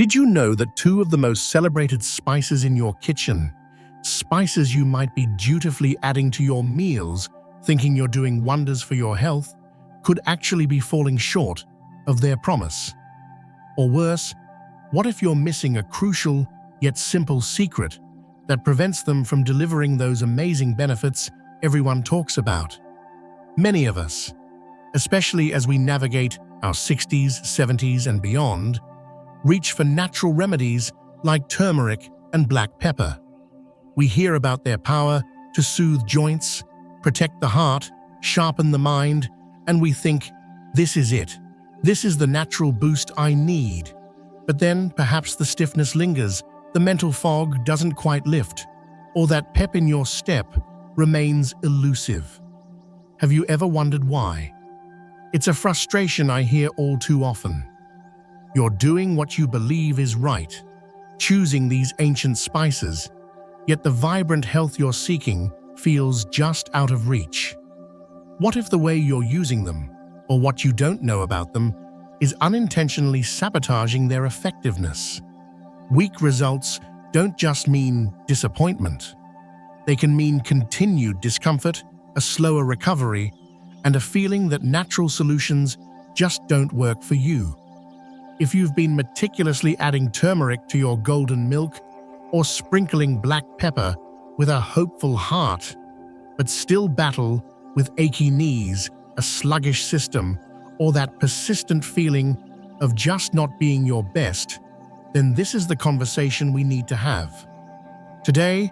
Did you know that two of the most celebrated spices in your kitchen, spices you might be dutifully adding to your meals, thinking you're doing wonders for your health, could actually be falling short of their promise? Or worse, what if you're missing a crucial yet simple secret that prevents them from delivering those amazing benefits everyone talks about? Many of us, especially as we navigate our 60s, 70s, and beyond, reach for natural remedies like turmeric and black pepper. We hear about their power to soothe joints, protect the heart, sharpen the mind, and we think, this is it. This is the natural boost I need. But then perhaps the stiffness lingers, the mental fog doesn't quite lift, or that pep in your step remains elusive. Have you ever wondered why? It's a frustration I hear all too often. You're doing what you believe is right, choosing these ancient spices, yet the vibrant health you're seeking feels just out of reach. What if the way you're using them, or what you don't know about them, is unintentionally sabotaging their effectiveness? Weak results don't just mean disappointment. They can mean continued discomfort, a slower recovery, and a feeling that natural solutions just don't work for you. If you've been meticulously adding turmeric to your golden milk or sprinkling black pepper with a hopeful heart, but still battle with achy knees, a sluggish system, or that persistent feeling of just not being your best, then this is the conversation we need to have. Today,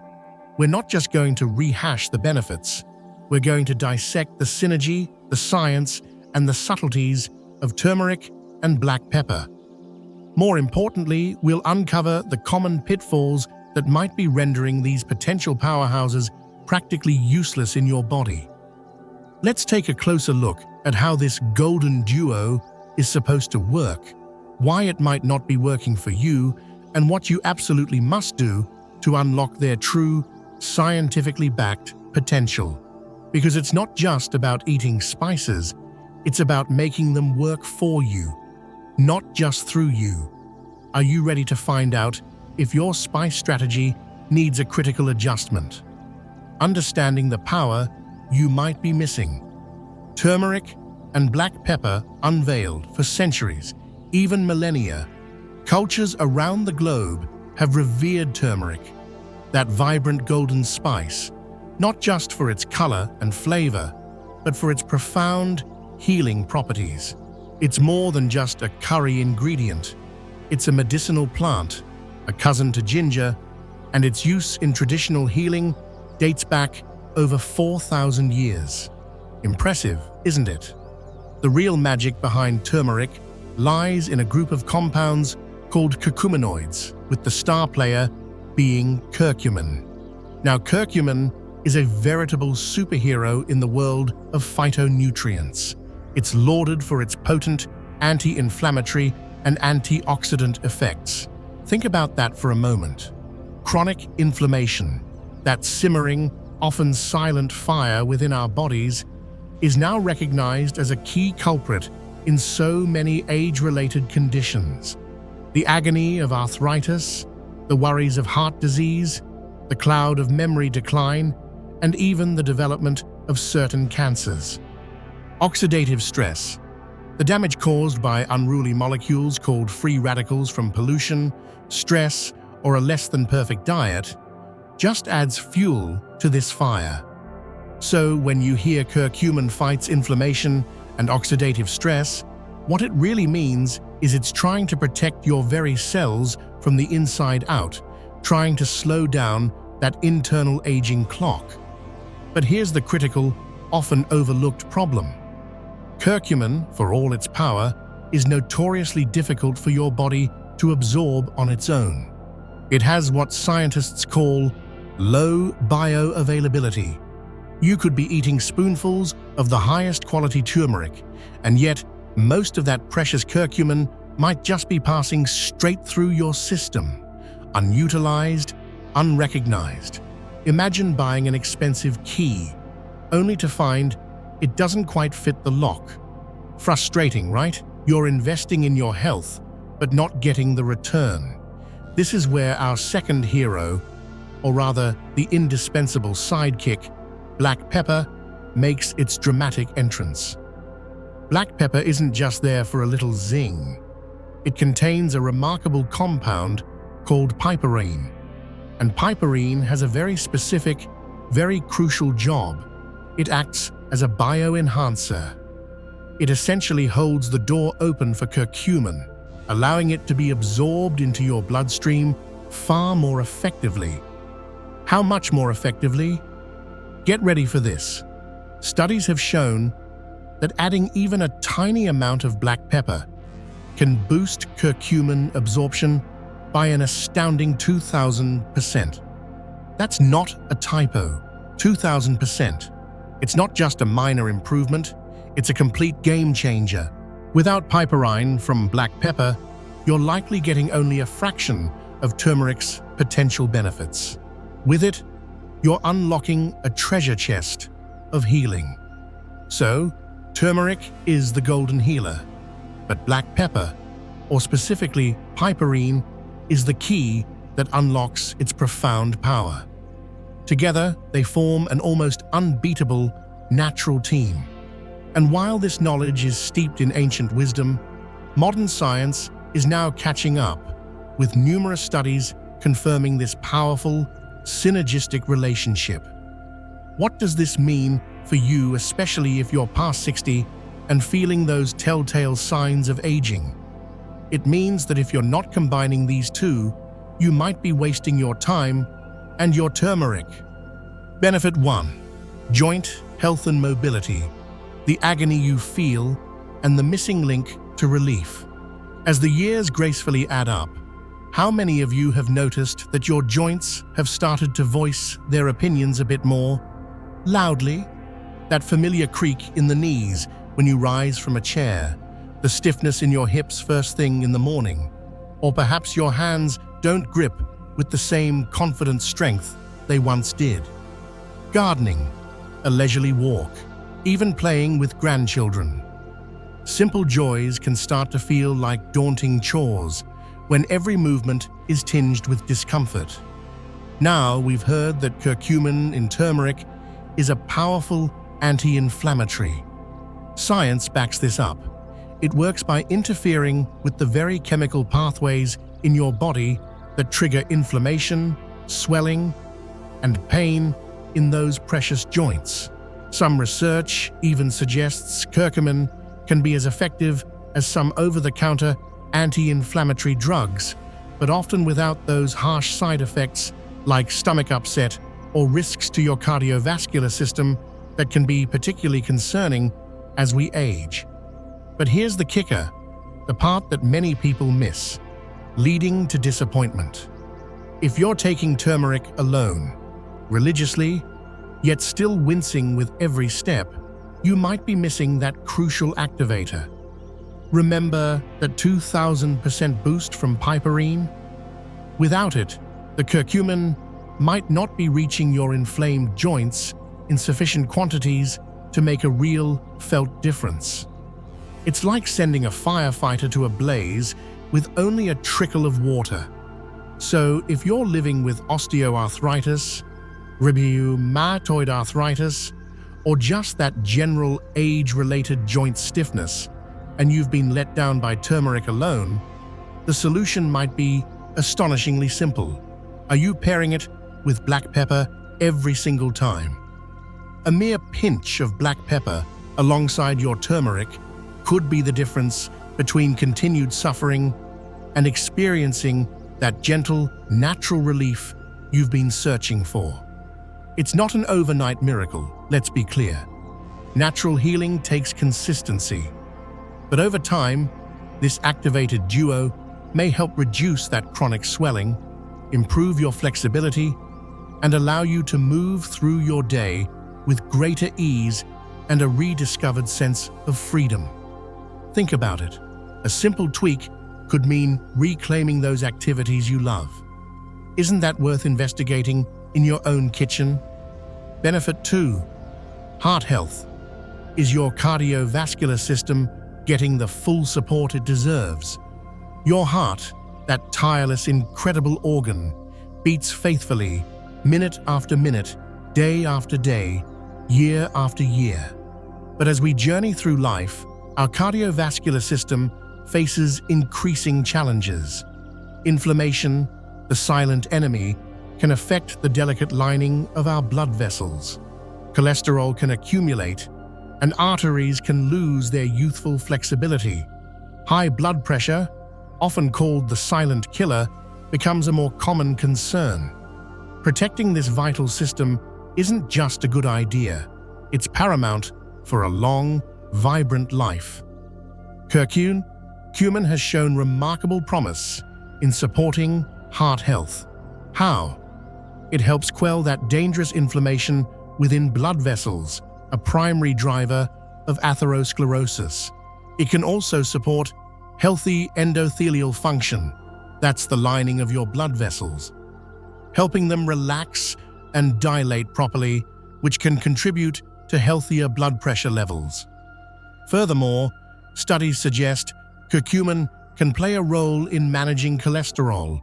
we're not just going to rehash the benefits, we're going to dissect the synergy, the science, and the subtleties of turmeric and black pepper. More importantly, we'll uncover the common pitfalls that might be rendering these potential powerhouses practically useless in your body. Let's take a closer look at how this golden duo is supposed to work, why it might not be working for you, and what you absolutely must do to unlock their true, scientifically backed potential. Because it's not just about eating spices, it's about making them work for you, not just through you. Are you ready to find out if your spice strategy needs a critical adjustment? Understanding the power you might be missing. Turmeric and black pepper unveiled for centuries, even millennia. Cultures around the globe have revered turmeric, that vibrant golden spice, not just for its color and flavor, but for its profound healing properties. It's more than just a curry ingredient. It's a medicinal plant, a cousin to ginger, and its use in traditional healing dates back over 4,000 years. Impressive, isn't it? The real magic behind turmeric lies in a group of compounds called curcuminoids, with the star player being curcumin. Now, curcumin is a veritable superhero in the world of phytonutrients. It's lauded for its potent anti-inflammatory and antioxidant effects. Think about that for a moment. Chronic inflammation, that simmering, often silent fire within our bodies, is now recognized as a key culprit in so many age-related conditions. The agony of arthritis, the worries of heart disease, the cloud of memory decline, and even the development of certain cancers. Oxidative stress, the damage caused by unruly molecules called free radicals from pollution, stress, or a less-than-perfect diet, just adds fuel to this fire. So when you hear curcumin fights inflammation and oxidative stress, what it really means is it's trying to protect your very cells from the inside out, trying to slow down that internal aging clock. But here's the critical, often overlooked problem. Curcumin, for all its power, is notoriously difficult for your body to absorb on its own. It has what scientists call low bioavailability. You could be eating spoonfuls of the highest quality turmeric, and yet most of that precious curcumin might just be passing straight through your system, unutilized, unrecognized. Imagine buying an expensive key, only to find it doesn't quite fit the lock. Frustrating, right? You're investing in your health, but not getting the return. This is where our second hero, or rather the indispensable sidekick, black pepper, makes its dramatic entrance. Black pepper isn't just there for a little zing. It contains a remarkable compound called piperine. And piperine has a very specific, very crucial job. It acts as a bioenhancer. It essentially holds the door open for curcumin, allowing it to be absorbed into your bloodstream far more effectively. How much more effectively? Get ready for this. Studies have shown that adding even a tiny amount of black pepper can boost curcumin absorption by an astounding 2,000%. That's not a typo, 2,000%. It's not just a minor improvement, it's a complete game changer. Without piperine from black pepper, you're likely getting only a fraction of turmeric's potential benefits. With it, you're unlocking a treasure chest of healing. So, turmeric is the golden healer, but black pepper, or specifically piperine, is the key that unlocks its profound power. Together, they form an almost unbeatable natural team. And while this knowledge is steeped in ancient wisdom, modern science is now catching up, with numerous studies confirming this powerful, synergistic relationship. What does this mean for you, especially if you're past 60 and feeling those telltale signs of aging? It means that if you're not combining these two, you might be wasting your time and your turmeric. Benefit 1. Joint health and mobility. The agony you feel and the missing link to relief. As the years gracefully add up, how many of you have noticed that your joints have started to voice their opinions a bit more loudly? That familiar creak in the knees when you rise from a chair, the stiffness in your hips first thing in the morning, or perhaps your hands don't grip with the same confident strength they once did. Gardening, a leisurely walk, even playing with grandchildren. Simple joys can start to feel like daunting chores when every movement is tinged with discomfort. Now we've heard that curcumin in turmeric is a powerful anti-inflammatory. Science backs this up. It works by interfering with the very chemical pathways in your body that trigger inflammation, swelling, and pain in those precious joints. Some research even suggests curcumin can be as effective as some over-the-counter anti-inflammatory drugs, but often without those harsh side effects like stomach upset or risks to your cardiovascular system that can be particularly concerning as we age. But here's the kicker, the part that many people miss, leading to disappointment. If you're taking turmeric alone, religiously, yet still wincing with every step, you might be missing that crucial activator. Remember that 2,000% boost from piperine? Without it, the curcumin might not be reaching your inflamed joints in sufficient quantities to make a real, felt difference. It's like sending a firefighter to a blaze with only a trickle of water. So if you're living with osteoarthritis, rheumatoid arthritis, or just that general age-related joint stiffness, and you've been let down by turmeric alone, the solution might be astonishingly simple. Are you pairing it with black pepper every single time? A mere pinch of black pepper alongside your turmeric could be the difference between continued suffering and experiencing that gentle, natural relief you've been searching for. It's not an overnight miracle, let's be clear. Natural healing takes consistency. But over time, this activated duo may help reduce that chronic swelling, improve your flexibility, and allow you to move through your day with greater ease and a rediscovered sense of freedom. Think about it. A simple tweak could mean reclaiming those activities you love. Isn't that worth investigating in your own kitchen? Benefit 2. Heart health. Is your cardiovascular system getting the full support it deserves? Your heart, that tireless, incredible organ, beats faithfully, minute after minute, day after day, year after year. But as we journey through life, our cardiovascular system faces increasing challenges. Inflammation, the silent enemy, can affect the delicate lining of our blood vessels. Cholesterol can accumulate, and arteries can lose their youthful flexibility. High blood pressure, often called the silent killer, becomes a more common concern. Protecting this vital system isn't just a good idea, it's paramount for a long, vibrant life. Curcumin has shown remarkable promise in supporting heart health. How? It helps quell that dangerous inflammation within blood vessels, a primary driver of atherosclerosis. It can also support healthy endothelial function, that's the lining of your blood vessels, helping them relax and dilate properly, which can contribute to healthier blood pressure levels. Furthermore, studies suggest curcumin can play a role in managing cholesterol,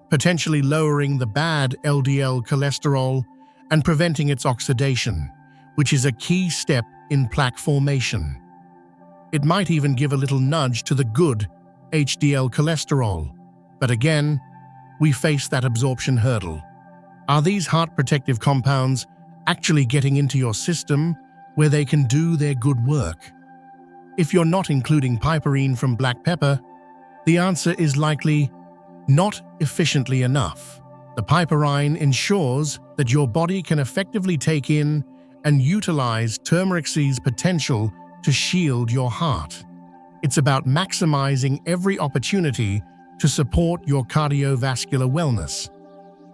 potentially lowering the bad LDL cholesterol and preventing its oxidation, which is a key step in plaque formation. It might even give a little nudge to the good HDL cholesterol, but again, we face that absorption hurdle. Are these heart protective compounds actually getting into your system where they can do their good work? If you're not including piperine from black pepper, the answer is likely not efficiently enough. The piperine ensures that your body can effectively take in and utilize turmeric's potential to shield your heart. It's about maximizing every opportunity to support your cardiovascular wellness.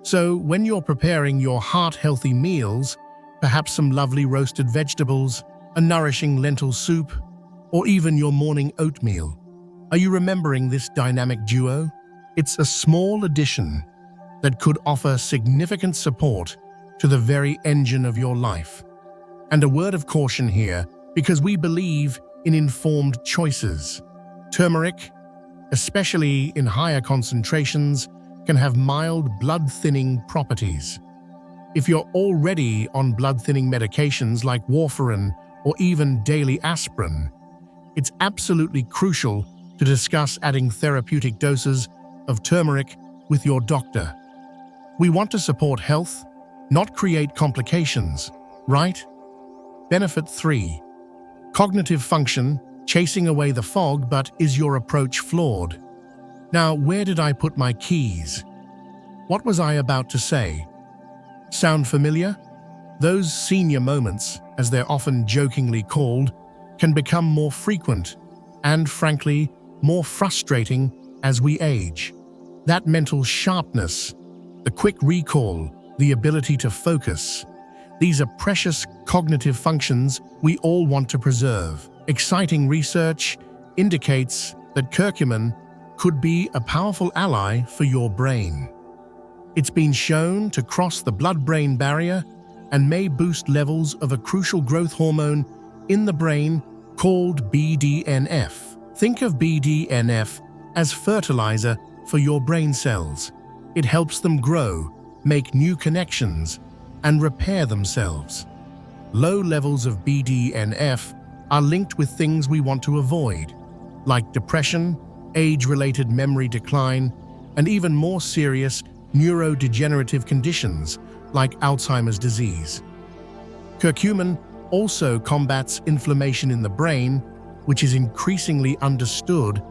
So when you're preparing your heart-healthy meals, perhaps some lovely roasted vegetables, a nourishing lentil soup, or even your morning oatmeal, are you remembering this dynamic duo? It's a small addition that could offer significant support to the very engine of your life. And a word of caution here, because we believe in informed choices. Turmeric, especially in higher concentrations, can have mild blood-thinning properties. If you're already on blood-thinning medications like warfarin or even daily aspirin, it's absolutely crucial to discuss adding therapeutic doses of turmeric with your doctor. We want to support health, not create complications, right? Benefit 3. Cognitive function, chasing away the fog, but is your approach flawed? Now, where did I put my keys? What was I about to say? Sound familiar? Those senior moments, as they're often jokingly called, can become more frequent and, frankly, more frustrating as we age. That mental sharpness, the quick recall, the ability to focus, these are precious cognitive functions we all want to preserve. Exciting research indicates that curcumin could be a powerful ally for your brain. It's been shown to cross the blood-brain barrier and may boost levels of a crucial growth hormone in the brain called BDNF. Think of BDNF as fertilizer for your brain cells. It helps them grow, make new connections, and repair themselves. Low levels of BDNF are linked with things we want to avoid, like depression, age-related memory decline, and even more serious neurodegenerative conditions like Alzheimer's disease. Curcumin also combats inflammation in the brain, which is increasingly understood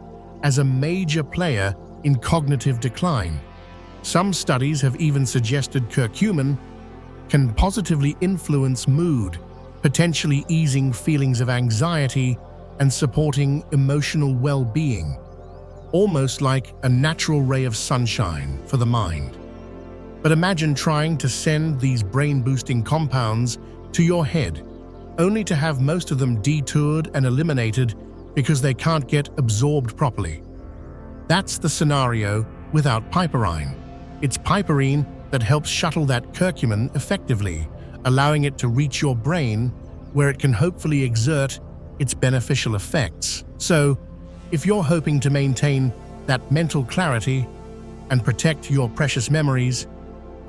as a major player in cognitive decline. Some studies have even suggested curcumin can positively influence mood, potentially easing feelings of anxiety and supporting emotional well-being, almost like a natural ray of sunshine for the mind. But imagine trying to send these brain-boosting compounds to your head, only to have most of them detoured and eliminated because they can't get absorbed properly. That's the scenario without piperine. It's piperine that helps shuttle that curcumin effectively, allowing it to reach your brain where it can hopefully exert its beneficial effects. So, if you're hoping to maintain that mental clarity and protect your precious memories?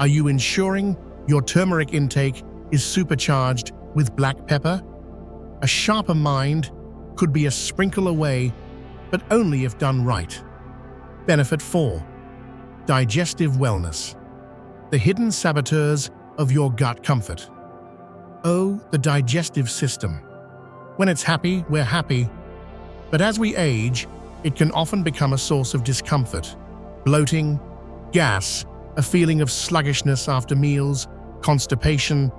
Are you ensuring your turmeric intake is supercharged with black pepper? A sharper mind could be a sprinkle away, but only if done right. Benefit 4. Digestive wellness. The hidden saboteurs of your gut comfort. Oh, the digestive system. When it's happy, we're happy. But as we age, it can often become a source of discomfort. Bloating, gas, a feeling of sluggishness after meals, constipation,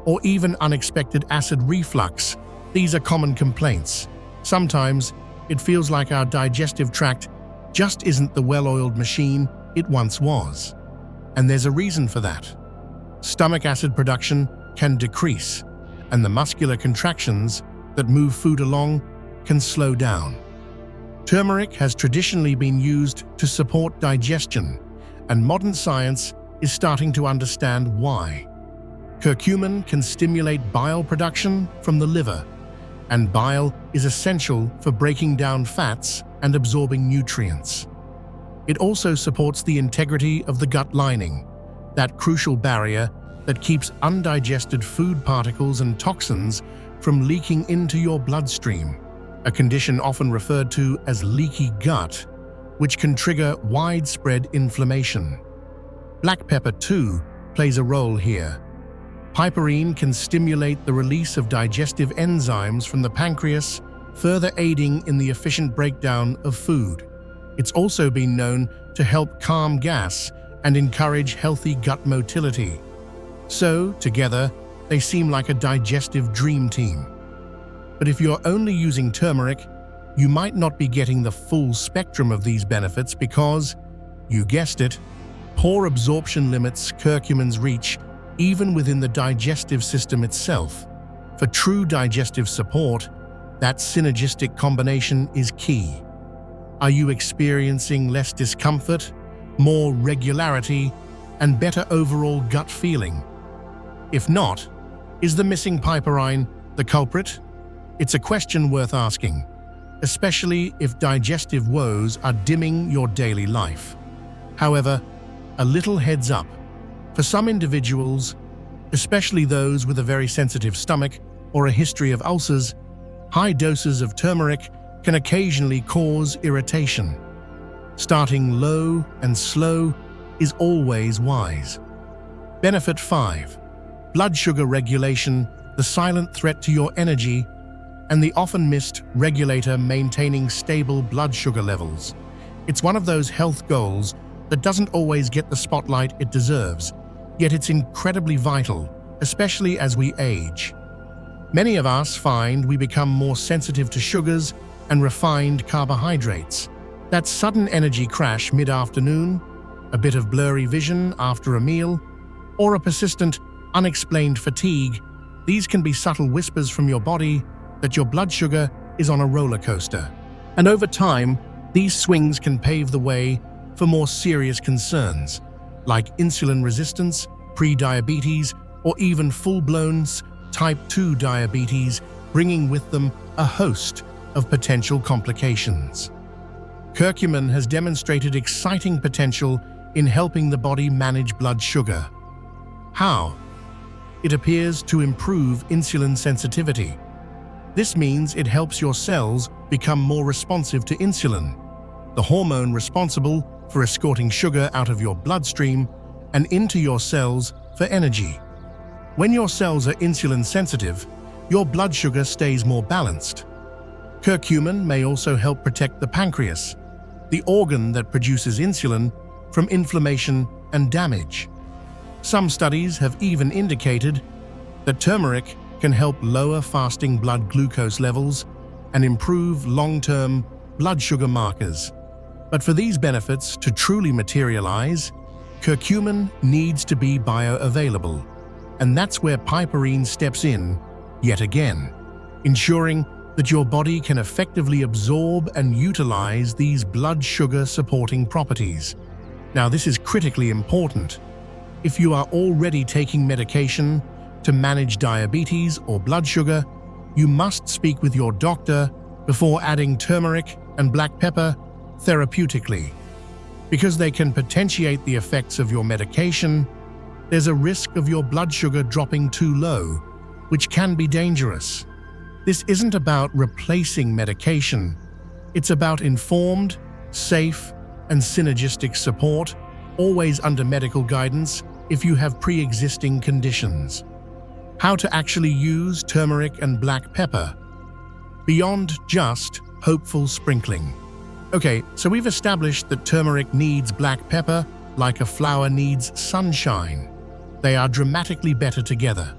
or even unexpected acid reflux. These are common complaints. Sometimes it feels like our digestive tract just isn't the well-oiled machine it once was. And there's a reason for that. Stomach acid production can decrease, and the muscular contractions that move food along can slow down. Turmeric has traditionally been used to support digestion, and modern science is starting to understand why. Curcumin can stimulate bile production from the liver, and bile is essential for breaking down fats and absorbing nutrients. It also supports the integrity of the gut lining, that crucial barrier that keeps undigested food particles and toxins from leaking into your bloodstream, a condition often referred to as leaky gut, which can trigger widespread inflammation. Black pepper, too, plays a role here. Piperine can stimulate the release of digestive enzymes from the pancreas, further aiding in the efficient breakdown of food. It's also been known to help calm gas and encourage healthy gut motility. So, together, they seem like a digestive dream team. But if you're only using turmeric, you might not be getting the full spectrum of these benefits because, you guessed it, poor absorption limits curcumin's reach even within the digestive system itself. For true digestive support, that synergistic combination is key. Are you experiencing less discomfort, more regularity, and better overall gut feeling? If not, is the missing piperine the culprit? It's a question worth asking, especially if digestive woes are dimming your daily life. However, a little heads up. For some individuals, especially those with a very sensitive stomach or a history of ulcers, high doses of turmeric can occasionally cause irritation. Starting low and slow is always wise. Benefit 5. Blood sugar regulation, the silent threat to your energy, and the often missed regulator maintaining stable blood sugar levels. It's one of those health goals that doesn't always get the spotlight it deserves, yet it's incredibly vital, especially as we age. Many of us find we become more sensitive to sugars and refined carbohydrates. That sudden energy crash mid-afternoon, a bit of blurry vision after a meal, or a persistent, unexplained fatigue, these can be subtle whispers from your body that your blood sugar is on a roller coaster. And over time, these swings can pave the way for more serious concerns, like insulin resistance, pre-diabetes, or even full-blown type 2 diabetes, bringing with them a host of potential complications. Curcumin has demonstrated exciting potential in helping the body manage blood sugar. How? It appears to improve insulin sensitivity. This means it helps your cells become more responsive to insulin, the hormone responsible for escorting sugar out of your bloodstream and into your cells for energy. When your cells are insulin sensitive, your blood sugar stays more balanced. Curcumin may also help protect the pancreas, the organ that produces insulin, from inflammation and damage. Some studies have even indicated that turmeric can help lower fasting blood glucose levels and improve long-term blood sugar markers. But for these benefits to truly materialize, curcumin needs to be bioavailable. And that's where piperine steps in, yet again, ensuring that your body can effectively absorb and utilize these blood sugar-supporting properties. Now, this is critically important. If you are already taking medication to manage diabetes or blood sugar, you must speak with your doctor before adding turmeric and black pepper therapeutically. Because they can potentiate the effects of your medication, there's a risk of your blood sugar dropping too low, which can be dangerous. This isn't about replacing medication. It's about informed, safe, and synergistic support, always under medical guidance if you have pre-existing conditions. How to actually use turmeric and black pepper, beyond just hopeful sprinkling. Okay, so we've established that turmeric needs black pepper like a flower needs sunshine. They are dramatically better together.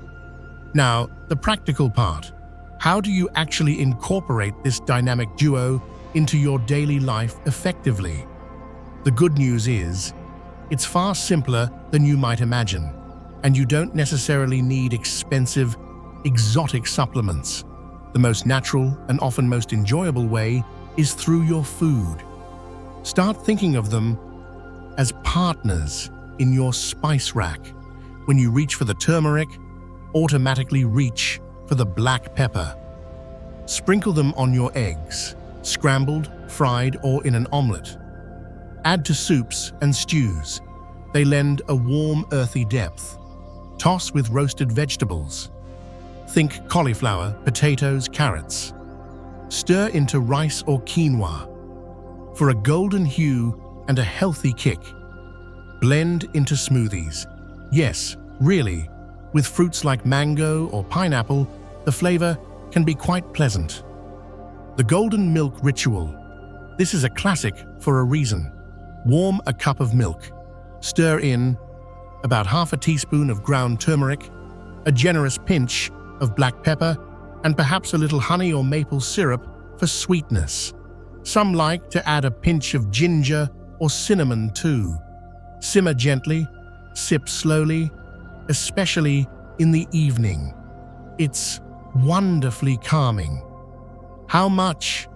Now, the practical part. How do you actually incorporate this dynamic duo into your daily life effectively? The good news is, it's far simpler than you might imagine, and you don't necessarily need expensive, exotic supplements. The most natural and often most enjoyable way is through your food. Start thinking of them as partners in your spice rack. When you reach for the turmeric, automatically reach for the black pepper. Sprinkle them on your eggs, scrambled, fried, or in an omelette. Add to soups and stews. They lend a warm, earthy depth. Toss with roasted vegetables. Think cauliflower, potatoes, carrots. Stir into rice or quinoa. For a golden hue and a healthy kick. Blend into smoothies. Yes, really, with fruits like mango or pineapple, the flavor can be quite pleasant. The golden milk ritual. This is a classic for a reason. Warm a cup of milk. Stir in about half a teaspoon of ground turmeric, a generous pinch of black pepper, and perhaps a little honey or maple syrup for sweetness. Some like to add a pinch of ginger or cinnamon too. Simmer gently, sip slowly, especially in the evening. It's wonderfully calming. How much?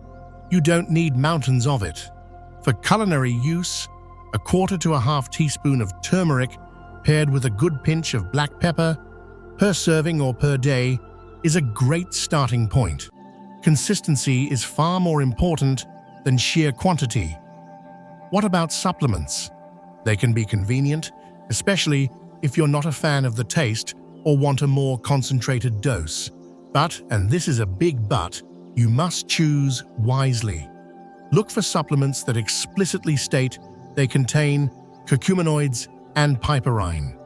You don't need mountains of it. For culinary use, a quarter to a half teaspoon of turmeric paired with a good pinch of black pepper per serving or per day is a great starting point. Consistency is far more important than sheer quantity. What about supplements? They can be convenient, especially if you're not a fan of the taste or want a more concentrated dose. But, and this is a big but, you must choose wisely. Look for supplements that explicitly state they contain curcuminoids and piperine.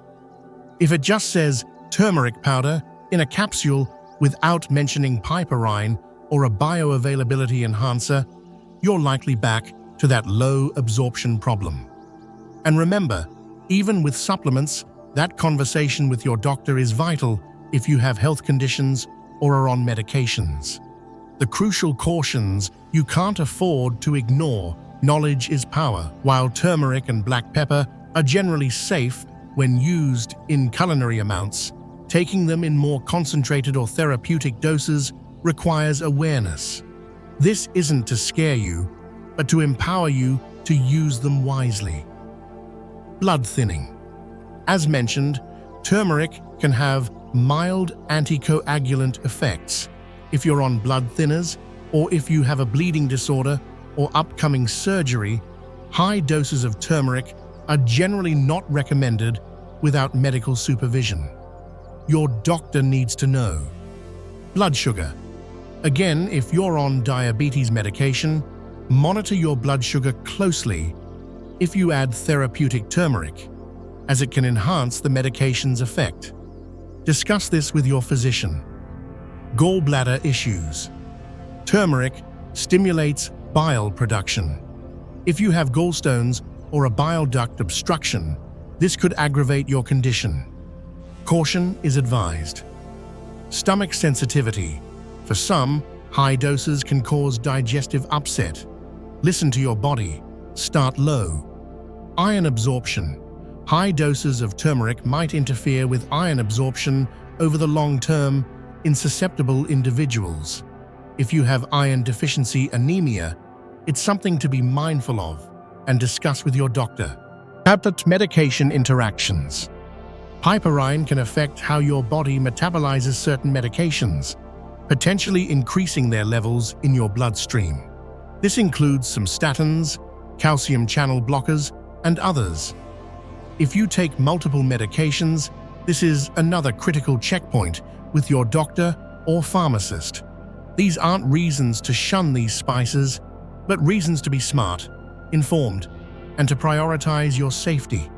If it just says turmeric powder in a capsule without mentioning piperine or a bioavailability enhancer, you're likely back to that low absorption problem. And remember, even with supplements, that conversation with your doctor is vital if you have health conditions or are on medications. The crucial cautions you can't afford to ignore. Knowledge is power. While turmeric and black pepper are generally safe when used in culinary amounts, taking them in more concentrated or therapeutic doses requires awareness. This isn't to scare you, but to empower you to use them wisely. Blood thinning. As mentioned, turmeric can have mild anticoagulant effects if you're on blood thinners or if you have a bleeding disorder or upcoming surgery. High doses of turmeric are generally not recommended without medical supervision. Your doctor needs to know. Blood sugar. Again, if you're on diabetes medication, monitor your blood sugar closely if you add therapeutic turmeric, as it can enhance the medication's effect. Discuss this with your physician. Gallbladder issues. Turmeric stimulates bile production. If you have gallstones or a bile duct obstruction, this could aggravate your condition. Caution is advised. Stomach sensitivity. For some, high doses can cause digestive upset. Listen to your body. Start low. Iron absorption. High doses of turmeric might interfere with iron absorption over the long term in susceptible individuals. If you have iron deficiency anemia, it's something to be mindful of and discuss with your doctor. Tablet medication interactions. Piperine can affect how your body metabolizes certain medications, potentially increasing their levels in your bloodstream. This includes some statins, calcium channel blockers, and others. If you take multiple medications, this is another critical checkpoint with your doctor or pharmacist. These aren't reasons to shun these spices, but reasons to be smart, informed, and to prioritize your safety.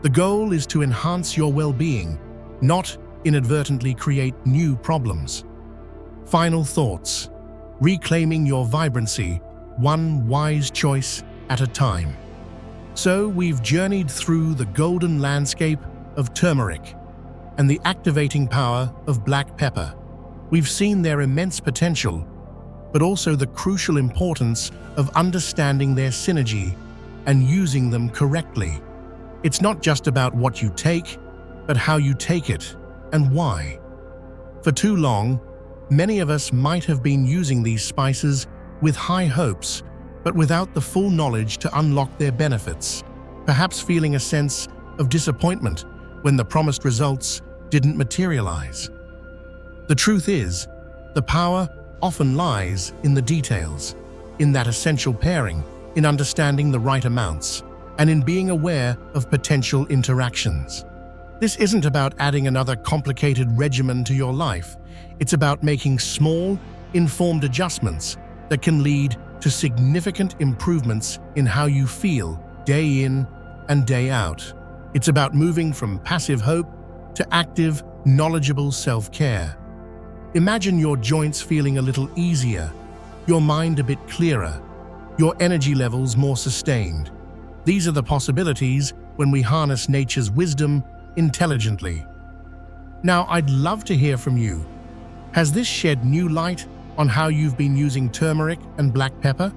The goal is to enhance your well-being, not inadvertently create new problems. Final thoughts. Reclaiming your vibrancy, one wise choice at a time. So we've journeyed through the golden landscape of turmeric and the activating power of black pepper. We've seen their immense potential, but also the crucial importance of understanding their synergy and using them correctly. It's not just about what you take, but how you take it and why. For too long, many of us might have been using these spices with high hopes, but without the full knowledge to unlock their benefits, perhaps feeling a sense of disappointment when the promised results didn't materialize. The truth is, the power often lies in the details, in that essential pairing, in understanding the right amounts, and in being aware of potential interactions. This isn't about adding another complicated regimen to your life. It's about making small, informed adjustments that can lead to significant improvements in how you feel day in and day out. It's about moving from passive hope to active, knowledgeable self-care. Imagine your joints feeling a little easier, your mind a bit clearer, your energy levels more sustained. These are the possibilities when we harness nature's wisdom intelligently. Now, I'd love to hear from you. Has this shed new light on how you've been using turmeric and black pepper?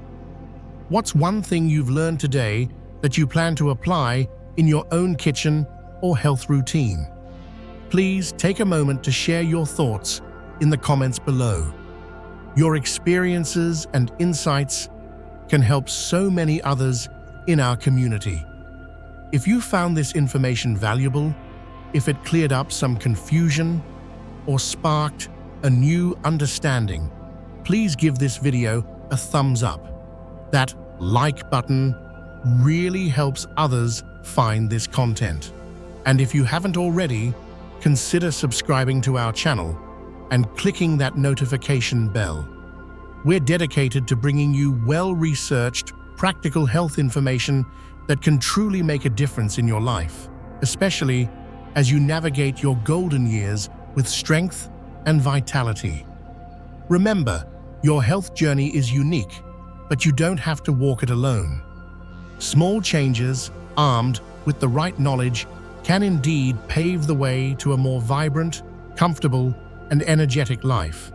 What's one thing you've learned today that you plan to apply in your own kitchen or health routine? Please take a moment to share your thoughts in the comments below. Your experiences and insights can help so many others in our community. If you found this information valuable, if it cleared up some confusion or sparked a new understanding, please give this video a thumbs up. That like button really helps others find this content. And if you haven't already, consider subscribing to our channel and clicking that notification bell. We're dedicated to bringing you well-researched, practical health information that can truly make a difference in your life, especially as you navigate your golden years with strength and vitality. Remember, your health journey is unique, but you don't have to walk it alone. Small changes, armed with the right knowledge, can indeed pave the way to a more vibrant, comfortable, and energetic life.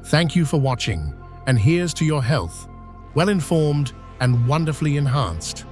Thank you for watching, and here's to your health, well-informed and wonderfully enhanced.